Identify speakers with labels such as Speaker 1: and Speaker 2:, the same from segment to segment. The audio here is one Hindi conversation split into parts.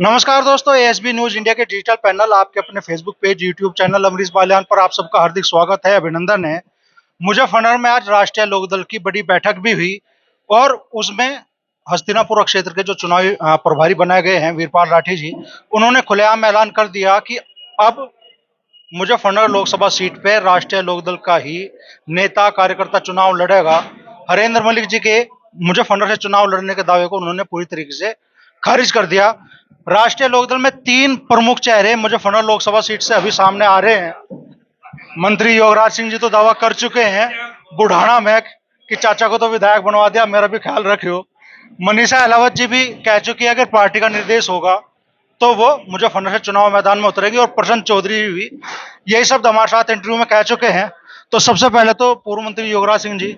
Speaker 1: नमस्कार दोस्तों, एएसबी न्यूज इंडिया के डिजिटल पैनल आपके अपने Facebook page, YouTube channel Amrish Baliyan पर आप सबका हार्दिक स्वागत है, अभिनंदन है। मुजफ्फरनगर में आज राष्ट्रीय लोकदल की बड़ी बैठक भी हुई और उसमें हस्तिनापुर क्षेत्र के जो चुनावी प्रभारी बनाए गए हैं वीरपाल राठी जी, उन्होंने खुलेआम ऐलान कर दिया कि अब मुजफ्फरनगर लोकसभा सीट पे राष्ट्रीय लोकदल का ही नेता कार्यकर्ता चुनाव लड़ेगा। हरेंद्र मलिक जी के मुजफ्फरनगर से चुनाव लड़ने के दावे को उन्होंने पूरी तरीके से खारिज कर दिया। राष्ट्रीय लोकदल में 3 प्रमुख चेहरे मुजफ्फरनगर लोकसभा सीट से अभी सामने आ रहे हैं। मंत्री योगराज सिंह जी तो दावा कर चुके हैं बुढ़ाना में कि चाचा को तो विधायक बनवा दिया, मेरा भी ख्याल रखियो। मनीषा अहलावत जी भी कह चुकी है अगर पार्टी का निर्देश होगा तो वो मुजफ्फरनगर से चुनाव मैदान में उतरेगी, और प्रशांत चौधरी भी यही शब्द हमारे साथ इंटरव्यू में कह चुके हैं। तो सबसे पहले तो पूर्व मंत्री योगराज सिंह जी,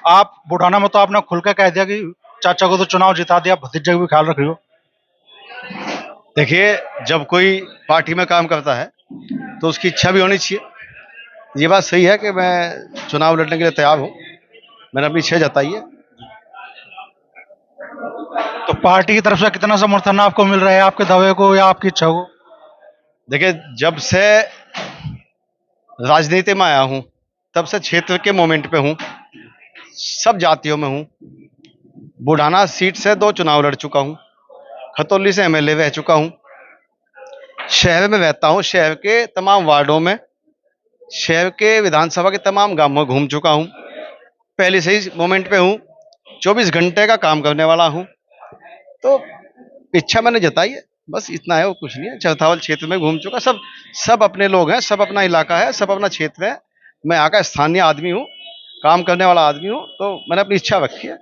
Speaker 1: आप बुढ़ाना में तो आपने खुल के कह दिया कि चाचा को तो चुनाव जिता दिया, भतीजे का भी ख्याल रखियो।
Speaker 2: देखिए, जब कोई पार्टी में काम करता है तो उसकी इच्छा भी होनी चाहिए। ये बात सही है कि मैं चुनाव लड़ने के लिए तैयार हूँ, मैंने अपनी इच्छा जताई है।
Speaker 1: तो पार्टी की तरफ से कितना समर्थन आपको मिल रहा है आपके दावे को या आपकी इच्छा को?
Speaker 2: देखिए, जब से राजनीति में आया हूँ तब से क्षेत्र के मोमेंट पे हूँ, सब जातियों में हूँ। बुढ़ाना सीट से 2 चुनाव लड़ चुका हूँ, खतौली से एमएलए रह चुका हूँ, शहर में रहता हूँ, शहर के तमाम वार्डों में, शहर के विधानसभा के तमाम गांवों में घूम चुका हूँ। पहले से ही मोमेंट पे हूँ, 24 घंटे का काम करने वाला हूँ। तो इच्छा मैंने जताई है, बस इतना है, वो कुछ नहीं है। चरथावल क्षेत्र में घूम चुका, सब अपने लोग हैं, सब अपना इलाका है, सब अपना क्षेत्र है। मैं यहाँ का स्थानीय आदमी हूँ, काम करने वाला आदमी हूँ, तो मैंने अपनी इच्छा रखी है।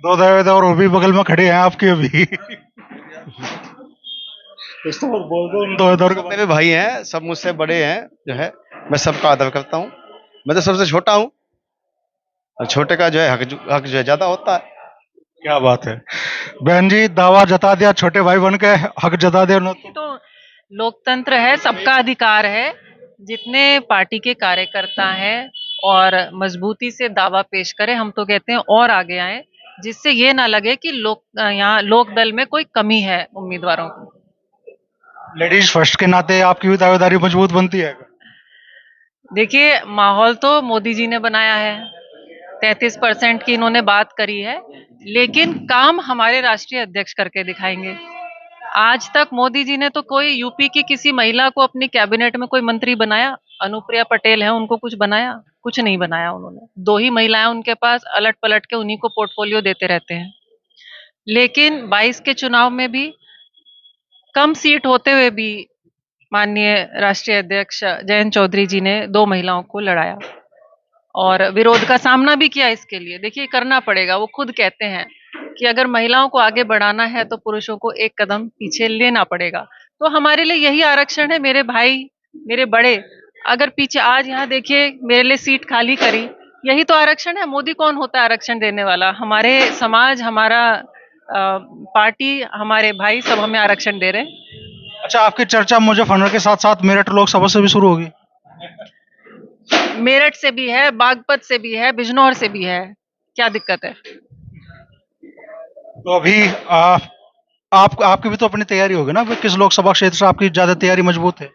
Speaker 1: 2 दावेदार और वो भी बगल में खड़े हैं आपके अभी। इस तो बोल दो उन 2 दावेदार के।
Speaker 2: मेरे भाई हैं, सब मुझसे बड़े हैं, जो है मैं सबका आदर करता हूँ। मैं तो सबसे छोटा हूँ और छोटे का जो है हक जो है ज्यादा होता है।
Speaker 1: क्या बात है बहन जी, दावा जता दिया, छोटे भाई बन के हक जता दिया।
Speaker 3: तो लोकतंत्र है, सबका अधिकार है। जितने पार्टी के कार्यकर्ता हैं और मजबूती से दावा पेश करें, हम तो कहते हैं और आगे आए, जिससे ये ना लगे कि यहाँ लोकदल में कोई कमी है उम्मीदवारों को।
Speaker 1: लेडीज फर्स्ट के नाते आपकी भी दावेदारी मजबूत बनती है।
Speaker 3: देखिए, माहौल तो मोदी जी ने बनाया है, 33% की इन्होंने बात करी है, लेकिन काम हमारे राष्ट्रीय अध्यक्ष करके दिखाएंगे। आज तक मोदी जी ने तो कोई यूपी की किसी महिला को अपनी कैबिनेट में कोई मंत्री बनाया? अनुप्रिया पटेल है, उनको कुछ बनाया? कुछ नहीं बनाया उन्होंने। 2 ही महिलाएं उनके पास, अलट पलट के उन्हीं को पोर्टफोलियो देते रहते हैं। लेकिन 22 के चुनाव में भी कम सीट होते हुए भी माननीय राष्ट्रीय अध्यक्ष जयंत चौधरी जी ने 2 महिलाओं को लड़ाया और विरोध का सामना भी किया। इसके लिए देखिए, करना पड़ेगा। वो खुद कहते हैं कि अगर महिलाओं को आगे बढ़ाना है तो पुरुषों को एक कदम पीछे लेना पड़ेगा। तो हमारे लिए यही आरक्षण है। मेरे भाई, मेरे बड़े, अगर पीछे आज यहाँ देखिए मेरे लिए सीट खाली करी, यही तो आरक्षण है। मोदी कौन होता है आरक्षण देने वाला? हमारे समाज, हमारा पार्टी, हमारे भाई सब हमें आरक्षण दे रहे हैं।
Speaker 1: अच्छा, आपकी चर्चा मुजफ्फरनगर के साथ साथ मेरठ लोकसभा से भी शुरू होगी?
Speaker 3: मेरठ से भी है, बागपत से भी है, बिजनौर से भी है। क्या दिक्कत है?
Speaker 1: तो अभी आपकी भी तो अपनी तैयारी होगी ना, किस लोकसभा क्षेत्र से आपकी ज्यादा तैयारी मजबूत है?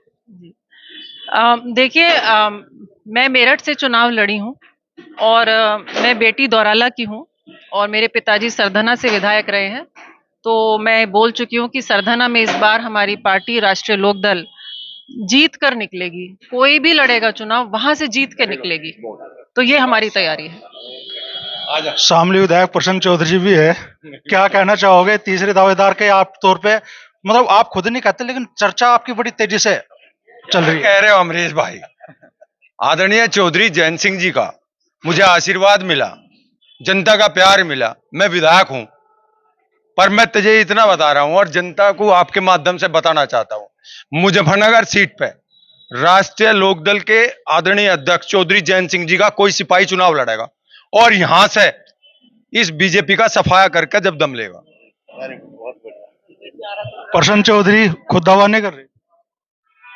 Speaker 3: देखिए, मैं मेरठ से चुनाव लड़ी हूँ और मैं बेटी दौराला की हूँ और मेरे पिताजी सरधना से विधायक रहे हैं। तो मैं बोल चुकी हूँ कि सरधना में इस बार हमारी पार्टी राष्ट्रीय लोकदल जीत कर निकलेगी। कोई भी लड़ेगा चुनाव, वहां से जीत के निकलेगी। तो ये हमारी तैयारी है।
Speaker 1: शामली विधायक प्रशांत चौधरी जी भी है, क्या कहना चाहोगे तीसरे दावेदार के आप तौर पे? मतलब आप खुद नहीं कहते लेकिन चर्चा आपकी बड़ी तेजी से चल रही है।
Speaker 4: कह रहे हो अमरीश भाई, आदरणीय चौधरी जयंत सिंह जी का मुझे आशीर्वाद मिला, जनता का प्यार मिला। मैं विधायक हूं, पर मैं तुझे इतना बता रहा हूं और जनता को आपके माध्यम से बताना चाहता हूं, मुजफ्फरनगर सीट पे राष्ट्रीय लोकदल के आदरणीय अध्यक्ष चौधरी जयंत सिंह जी का कोई सिपाही चुनाव लड़ेगा और यहां से इस बीजेपी का सफाया करके जब दम लेगा।
Speaker 1: प्रशांत चौधरी खुद दावा नहीं कर रहे?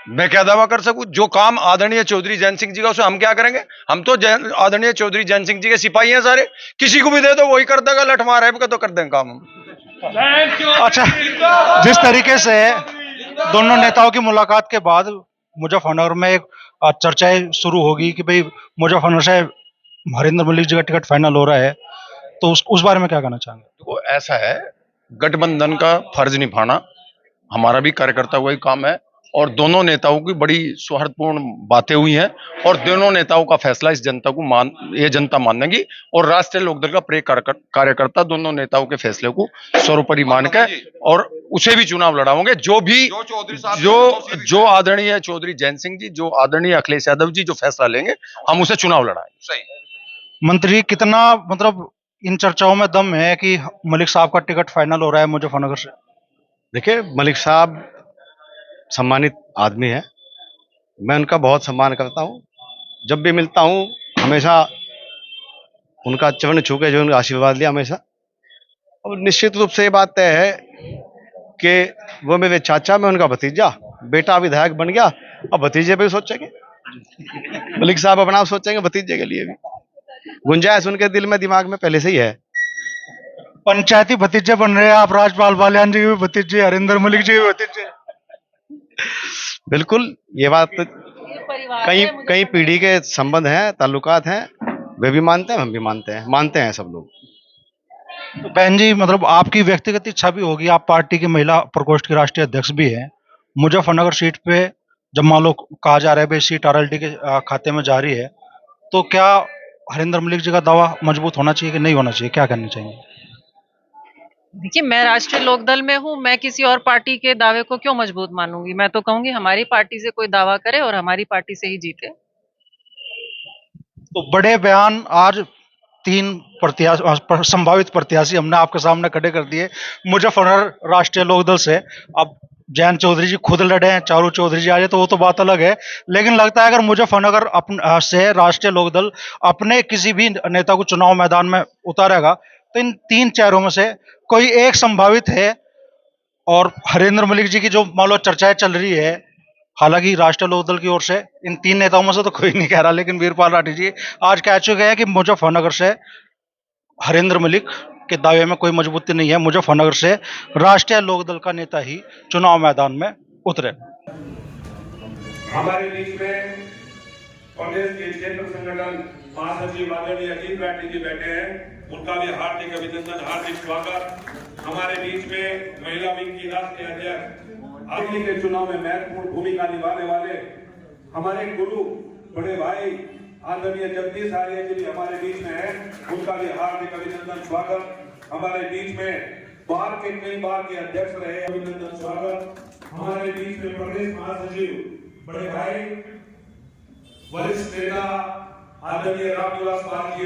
Speaker 4: मैं क्या दावा कर सकूं? जो काम आदरणीय चौधरी जयंत सिंह जी का, उसे हम क्या करेंगे? हम तो आदरणीय चौधरी जयंत सिंह जी के सिपाही हैं सारे। किसी को भी दे दो वही कर देगा, लठ मार है तो कर देंगे काम हम।
Speaker 1: अच्छा, जिस तरीके से दोनों नेताओं की मुलाकात के बाद मुजफ्फरनगर में एक चर्चाएं शुरू होगी कि भाई मुजफ्फरनगर से हरिंदर मलिक जी का टिकट फाइनल हो रहा है, तो उस बारे में क्या कहना चाहेंगे?
Speaker 5: देखो ऐसा है, गठबंधन का फर्ज निभाना हमारा भी कार्यकर्ता का ही काम है और दोनों नेताओं की बड़ी सौहार्दपूर्ण बातें हुई हैं और दोनों नेताओं का फैसला इस जनता को ये जनता मानेगी और राष्ट्रीय लोकदल का प्रिय कार्यकर्ता दोनों नेताओं के फैसले को सर्वोपरि मान के और उसे भी चुनाव लड़ाओगे। जो आदरणीय चौधरी जैन सिंह जी, जो आदरणीय अखिलेश यादव जी जो फैसला लेंगे हम उसे चुनाव लड़ाएंगे।
Speaker 1: सही मंत्री, कितना मतलब इन चर्चाओं में दम है कि मलिक साहब का टिकट फाइनल हो रहा है मुजफ्फरनगर से?
Speaker 2: देखिए, मलिक साहब सम्मानित आदमी है, मैं उनका बहुत सम्मान करता हूँ। जब भी मिलता हूँ हमेशा उनका चरण छू के जो उनका आशीर्वाद लिया हमेशा। और निश्चित रूप से ये बात तय है कि वो मेरे चाचा, मैं उनका भतीजा, बेटा विधायक बन गया, अब भतीजे पे भी सोचेंगे। मलिक साहब अपना आप सोचेंगे भतीजे के लिए भी। गुंजाइश उनके दिल में दिमाग में पहले से ही है।
Speaker 1: पंचायती भतीजे बन रहे हैं आप, राजपाल बालियान जी भी भतीजे, हरिंदर मलिक जी भी भतीजे।
Speaker 2: बिल्कुल, ये बात कई पीढ़ी के संबंध हैं, ताल्लुकात हैं, वे भी मानते हैं, हम भी मानते हैं सब लोग।
Speaker 1: तो बहन जी, मतलब आपकी व्यक्तिगत इच्छा भी होगी, आप पार्टी की महिला प्रकोष्ठ की राष्ट्रीय अध्यक्ष भी हैं, मुजफ्फरनगर सीट पे जब मान लो कहा जा रहा है भाई सीट आरएलडी के खाते में जा रही है, तो क्या हरिंदर मलिक जी का दावा मजबूत होना चाहिए कि नहीं होना चाहिए, क्या करना चाहिए?
Speaker 3: देखिए, मैं राष्ट्रीय लोकदल में हूँ, मैं किसी और पार्टी के दावे को क्यों मजबूत मानूंगी। मैं तो कहूंगी हमारी पार्टी से कोई दावा करे और हमारी पार्टी से ही जीते।
Speaker 1: तो बड़े बयान आज 3 संभावित प्रत्याशी हमने आपके सामने खड़े कर दिए मुजफ्फरनगर राष्ट्रीय लोकदल से। अब जयंत चौधरी जी खुद लड़े हैं, चारू चौधरी जी आ जाए तो वो तो बात अलग है, लेकिन लगता है अगर मुजफ्फरनगर से राष्ट्रीय लोकदल अपने किसी भी नेता को चुनाव मैदान में उतारेगा तो इन 3 चेहरों में से कोई एक संभावित है। और हरिंदर मलिक जी की जो मान लो चर्चाएं चल रही है, हालांकि राष्ट्रीय लोकदल की ओर से इन 3 नेताओं में से तो कोई नहीं कह रहा, लेकिन वीरपाल राठी जी आज कह चुके हैं कि मुजफ्फरनगर से हरिंदर मलिक के दावे में कोई मजबूती नहीं है, मुजफ्फरनगर से राष्ट्रीय लोकदल का नेता ही चुनाव मैदान में उतरे।
Speaker 6: हमारे बीच में कांग्रेस के क्षेत्र संगठन महासचिव आदरणीय अजीत राठी जी बैठे हैं, उनका भी हार्दिक अभिनंदन, हार्दिक स्वागत। हमारे बीच में महिला विंग की राष्ट्रीय अध्यक्ष दिल्ली के चुनाव में महत्वपूर्ण भूमिका निभाने वाले हमारे गुरु बड़े भाई आदरणीय जगदीश आर्य जी भी हमारे बीच में है, उनका भी हार्दिक अभिनंदन, स्वागत। हमारे बीच में बार के कई बार के अध्यक्ष रहे, अभिनंदन, स्वागत। हमारे बीच में प्रदेश महासचिव बड़े भाई वरिष्ठ नेता आदरणीय रामनिवास पाल जी